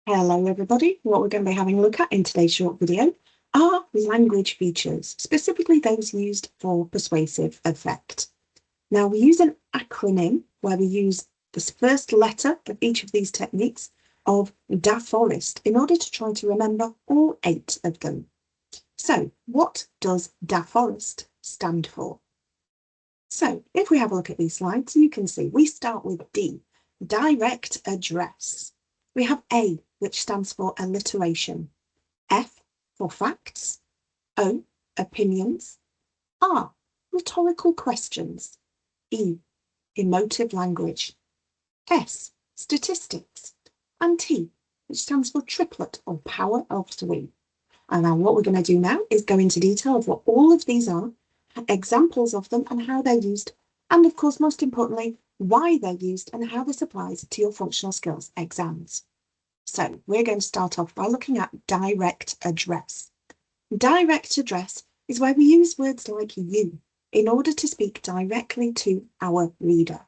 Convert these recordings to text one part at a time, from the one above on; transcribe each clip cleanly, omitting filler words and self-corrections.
Hello everybody, what we're going to be having a look at in today's short video are language features, specifically those used for persuasive effect. Now we use an acronym where we use the first letter of each of these techniques of DAFOREST in order to try to remember all 8 of them. So what does DAFOREST stand for? So if we have a look at these slides, you can see we start with D, direct address. We have A, which stands for alliteration, F for facts, O, opinions, R, rhetorical questions, E, emotive language, S, statistics, and T, which stands for triplet or power of 3. And now what we're going to do now is go into detail of what all of these are, examples of them and how they're used, and of course, most importantly, why they're used and how this applies to your functional skills exams. So we're going to start off by looking at direct address. Direct address is where we use words like you in order to speak directly to our reader.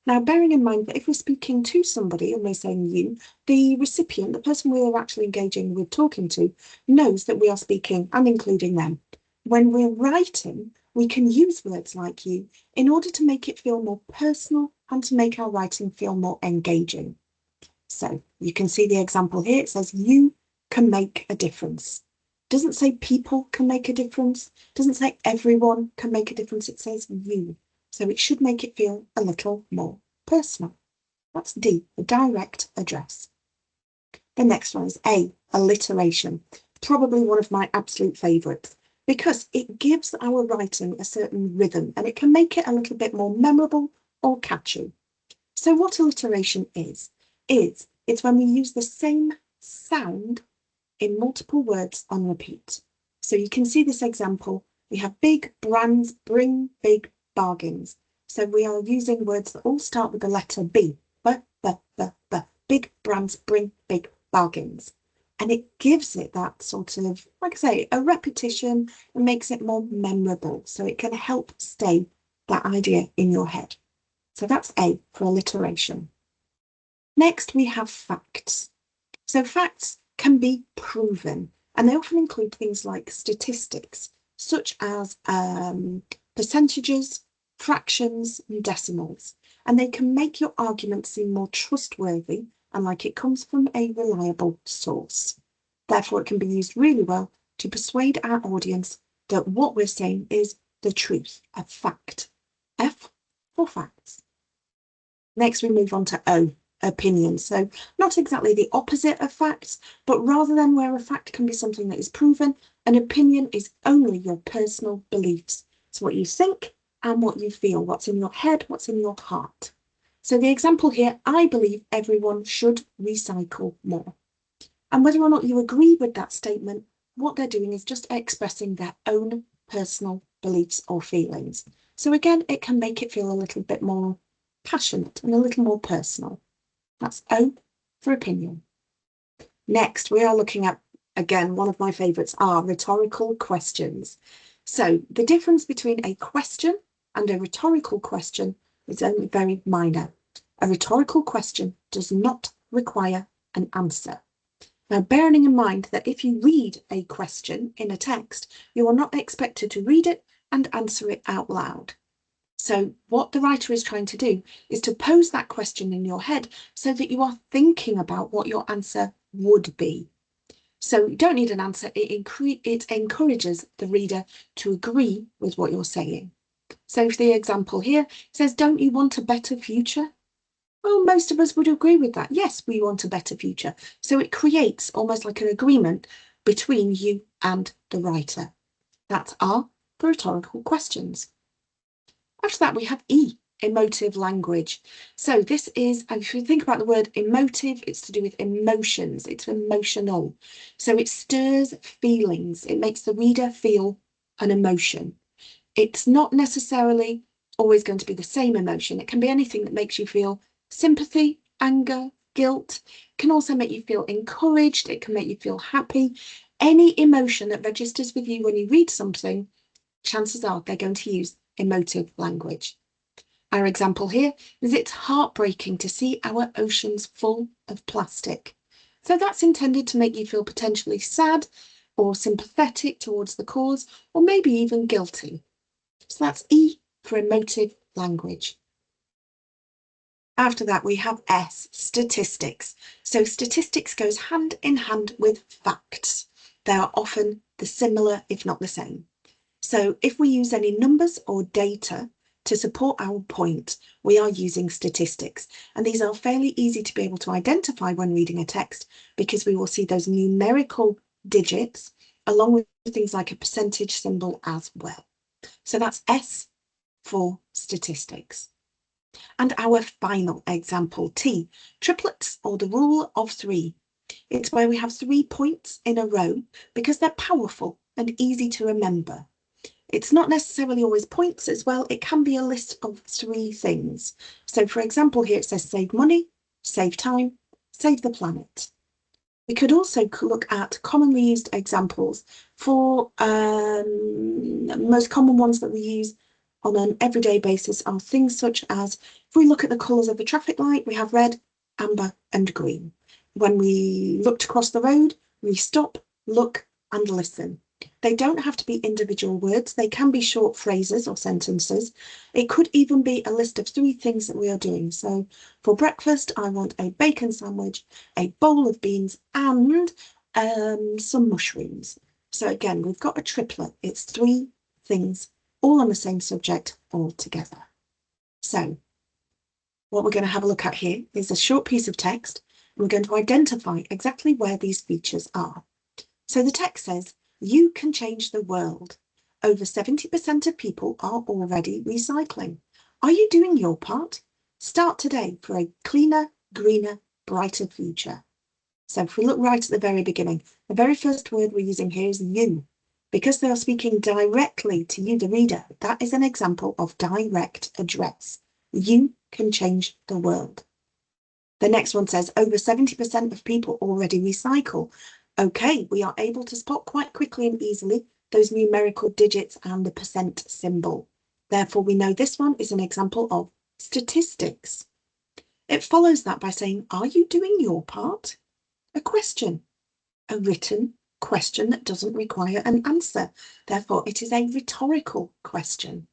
Now, bearing in mind that if we're speaking to somebody and we're saying you, the recipient, the person we are actually engaging with talking to, knows that we are speaking and including them. When we're writing, we can use words like you in order to make it feel more personal and to make our writing feel more engaging. So you can see the example here. It says you can make a difference. Doesn't say people can make a difference. Doesn't say everyone can make a difference. It says you. So it should make it feel a little more personal. That's D, the direct address. The next one is A, alliteration. Probably one of my absolute favourites because it gives our writing a certain rhythm and it can make it a little bit more memorable or catchy. So what alliteration is it's when we use the same sound in multiple words on repeat. So you can see this example. We have big brands bring big bargains. So we are using words that all start with the letter B. Big brands bring big bargains. And it gives it that sort of, like I say, a repetition and makes it more memorable. So it can help stay that idea in your head. So that's A for alliteration. Next, we have facts. So facts can be proven, and they often include things like statistics, such as percentages, fractions, and decimals. And they can make your argument seem more trustworthy and like it comes from a reliable source. Therefore, it can be used really well to persuade our audience that what we're saying is the truth, a fact. F for facts. Next, we move on to O, opinions. So not exactly the opposite of facts, but rather than where a fact can be something that is proven, an opinion is only your personal beliefs. It's what you think and what you feel, what's in your head, what's in your heart. So the example here, I believe everyone should recycle more. And whether or not you agree with that statement, what they're doing is just expressing their own personal beliefs or feelings. So again, it can make it feel a little bit more passionate and a little more personal. That's O for opinion. Next, we are looking at, again, one of my favourites are rhetorical questions. So the difference between a question and a rhetorical question is only very minor. A rhetorical question does not require an answer. Now, bearing in mind that if you read a question in a text, you are not expected to read it and answer it out loud. So what the writer is trying to do is to pose that question in your head so that you are thinking about what your answer would be. So you don't need an answer. It encourages the reader to agree with what you're saying. So for the example here, it says, don't you want a better future? Well, most of us would agree with that. Yes, we want a better future. So it creates almost like an agreement between you and the writer. That's R for rhetorical questions. After that, we have E, emotive language. So this is, if you think about the word emotive, it's to do with emotions. It's emotional. So it stirs feelings. It makes the reader feel an emotion. It's not necessarily always going to be the same emotion. It can be anything that makes you feel sympathy, anger, guilt. It can also make you feel encouraged. It can make you feel happy. Any emotion that registers with you when you read something, chances are they're going to use emotive language. Our example here is it's heartbreaking to see our oceans full of plastic. So that's intended to make you feel potentially sad or sympathetic towards the cause, or maybe even guilty. So that's E for emotive language. After that, we have S, statistics. So statistics goes hand in hand with facts. They are often the similar, if not the same. So if we use any numbers or data to support our point, we are using statistics. And these are fairly easy to be able to identify when reading a text, because we will see those numerical digits along with things like a percentage symbol as well. So that's S for statistics. And our final example, T, triplets, or the rule of three. It's where we have 3 points in a row because they're powerful and easy to remember. It's not necessarily always points as well. It can be a list of 3 things. So for example, here it says save money, save time, save the planet. We could also look at commonly used examples for most common ones that we use on an everyday basis are things such as, if we look at the colours of the traffic light, we have red, amber and green. When we look to cross the road, we stop, look and listen. They don't have to be individual words. They can be short phrases or sentences. It could even be a list of 3 things that we are doing. So for breakfast, I want a bacon sandwich, a bowl of beans and some mushrooms. So again, we've got a triplet. It's 3 things all on the same subject all together. So what we're going to have a look at here is a short piece of text. And we're going to identify exactly where these features are. So the text says, you can change the world. Over 70% of people are already recycling. Are you doing your part? Start today for a cleaner, greener, brighter future. So if we look right at the very beginning, the very first word we're using here is you. Because they are speaking directly to you, the reader, that is an example of direct address. You can change the world. The next one says over 70% of people already recycle. Okay, we are able to spot quite quickly and easily those numerical digits and the percent symbol. Therefore, we know this one is an example of statistics. It follows that by saying, are you doing your part? A question, a written question that doesn't require an answer. Therefore, it is a rhetorical question.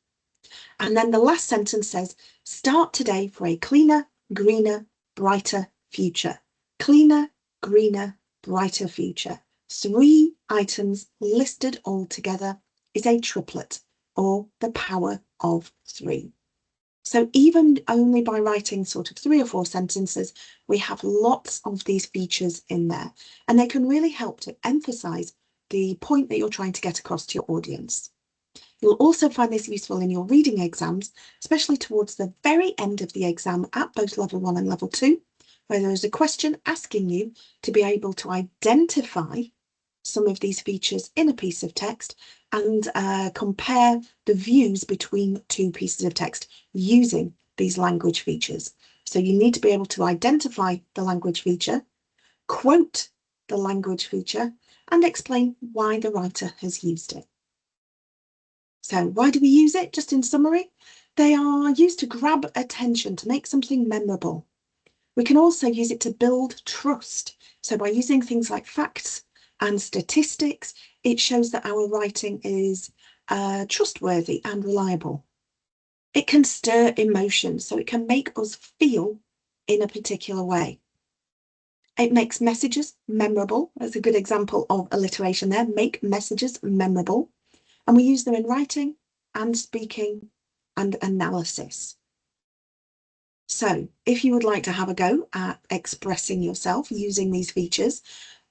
And then the last sentence says, start today for a cleaner, greener, brighter future. Cleaner, greener, brighter future. 3 items listed all together is a triplet, or the power of 3. So even only by writing sort of 3 or 4 sentences, we have lots of these features in there, and they can really help to emphasize the point that you're trying to get across to your audience. You'll also find this useful in your reading exams, especially towards the very end of the exam at both level 1 and level 2, where there is a question asking you to be able to identify some of these features in a piece of text and compare the views between 2 pieces of text using these language features. So you need to be able to identify the language feature, quote the language feature, and explain why the writer has used it. So why do we use it? Just in summary, they are used to grab attention, to make something memorable. We can also use it to build trust. So by using things like facts and statistics, it shows that our writing is trustworthy and reliable. It can stir emotion, so it can make us feel in a particular way. It makes messages memorable. That's a good example of alliteration there. Make messages memorable. And we use them in writing and speaking and analysis. So if you would like to have a go at expressing yourself using these features,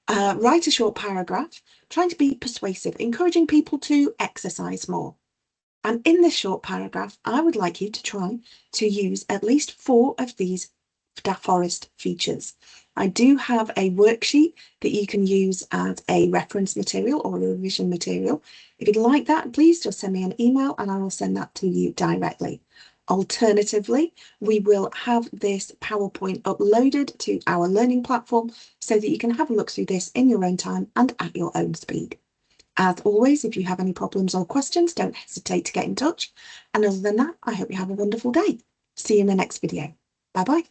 write a short paragraph, trying to be persuasive, encouraging people to exercise more. And in this short paragraph, I would like you to try to use at least 4 of these Forest features. I do have a worksheet that you can use as a reference material or a revision material. If you'd like that, please just send me an email and I will send that to you directly. Alternatively, we will have this PowerPoint uploaded to our learning platform so that you can have a look through this in your own time and at your own speed. As always, if you have any problems or questions, don't hesitate to get in touch. And other than that, I hope you have a wonderful day. See you in the next video. Bye-bye.